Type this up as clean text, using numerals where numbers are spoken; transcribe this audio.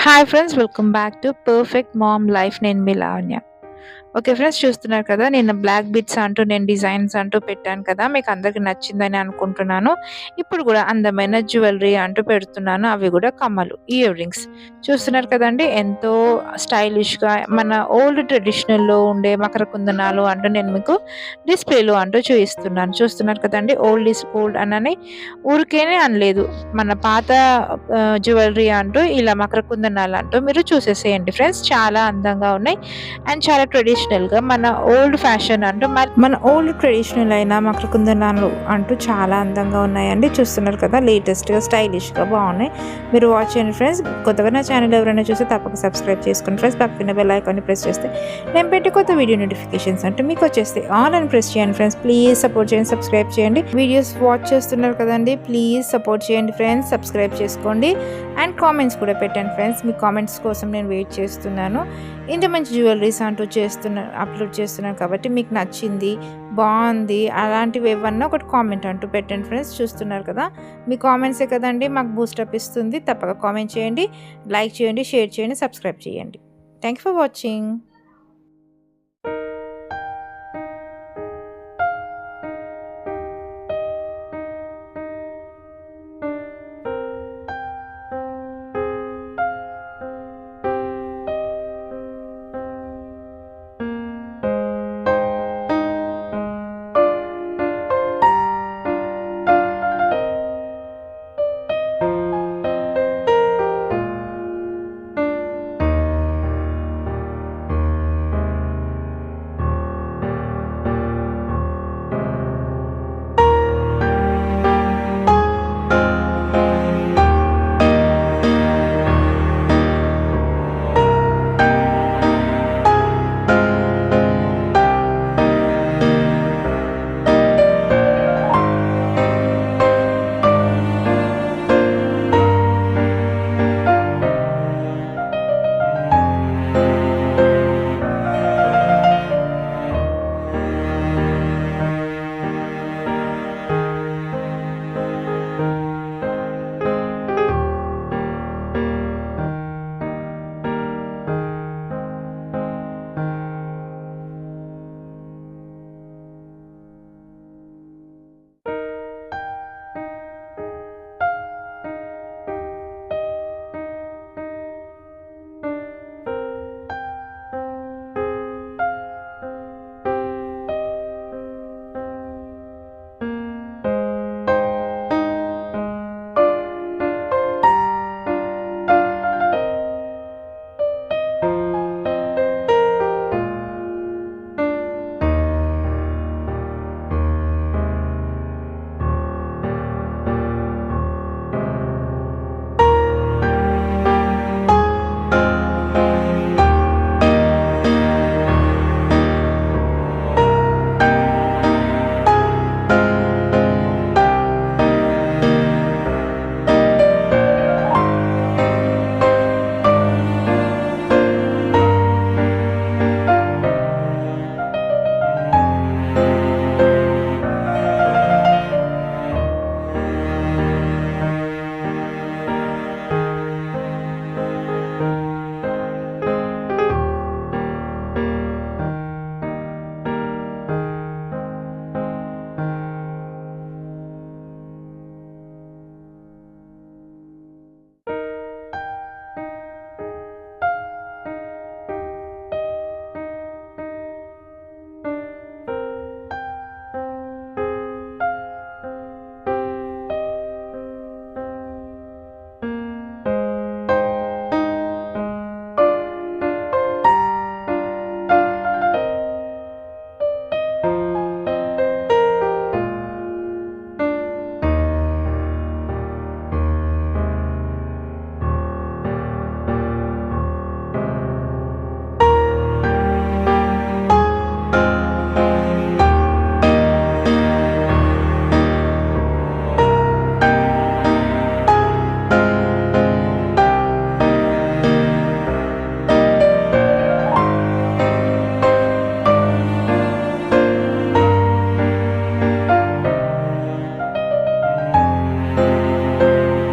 Hi friends, welcome back to perfect mom life. నేను మీ Lavanya. Okay friends, చూస్తున్నారు కదా, నేను బ్లాక్ బిట్స్ అంటూ నేను డిజైన్స్ అంటూ పెట్టాను కదా, మీకు అందరికి నచ్చిందని అనుకుంటున్నాను. ఇప్పుడు కూడా అందమైన జ్యువెలరీ అంటూ పెడుతున్నాను, అవి కూడా కమ్మలు, ఇయర్ రింగ్స్. చూస్తున్నారు కదండి, ఎంతో స్టైలిష్గా మన ఓల్డ్ ట్రెడిషనల్లో ఉండే మకర కుందనాలు అంటూ నేను మీకు డిస్ప్లేలో అంటూ చూపిస్తున్నాను. చూస్తున్నారు కదండి, ఓల్డ్ ఈస్ గోల్డ్ అని ఊరికేనే అనలేదు, మన పాత జ్యువెలరీ అంటూ ఇలా మకర కుందనాలు అంటూ మీరు చూసేసేయండి ఫ్రెండ్స్. చాలా అందంగా ఉన్నాయి అండ్ చాలా ట్రెడిషనల్గా మన ఓల్డ్ ఫ్యాషన్ అంటూ మన ఓల్డ్ ట్రెడిషనల్ అయిన మకర కుందనాలు అంటూ చాలా అందంగా ఉన్నాయండి. చూస్తున్నారు కదా, లేటెస్ట్గా స్టైలిష్గా బాగున్నాయి. మీరు వాచ్ చేయండి ఫ్రెండ్స్. కొత్తగా నా ఛానల్ ఎవరైనా చూస్తే తప్పక సబ్స్క్రైబ్ చేసుకోండి ఫ్రెండ్స్. పక్కన బెల్ ఐకాన్ని ప్రెస్ చేస్తే నేను పెట్టి కొత్త వీడియో నోటిఫికేషన్స్ అంటే మీకు వచ్చేస్తే ఆల్ అని ప్రెస్ చేయండి ఫ్రెండ్స్. ప్లీజ్ సపోర్ట్ చేయండి, సబ్స్క్రైబ్ చేయండి. వీడియోస్ వాచ్ చేస్తున్నారు కదండి, ప్లీజ్ సపోర్ట్ చేయండి ఫ్రెండ్స్, సబ్స్క్రైబ్ చేసుకోండి అండ్ కామెంట్స్ కూడా పెట్టండి ఫ్రెండ్స్. మీ కామెంట్స్ కోసం నేను వెయిట్ చేస్తున్నాను. ఇంత మంచి జ్యువెలరీస్ అంటూ అప్లోడ్ చేస్తున్నాను కాబట్టి మీకు నచ్చింది, బాగుంది అలాంటివి ఏమన్నా ఒకటి కామెంట్ అంటూ పెట్టండి ఫ్రెండ్స్. చూస్తున్నారు కదా, మీ కామెంట్సే కదండి మాకు బూస్టప్ ఇస్తుంది. తప్పక కామెంట్ చేయండి, లైక్ చేయండి, షేర్ చేయండి, సబ్స్క్రైబ్ చేయండి. Thank you for watching.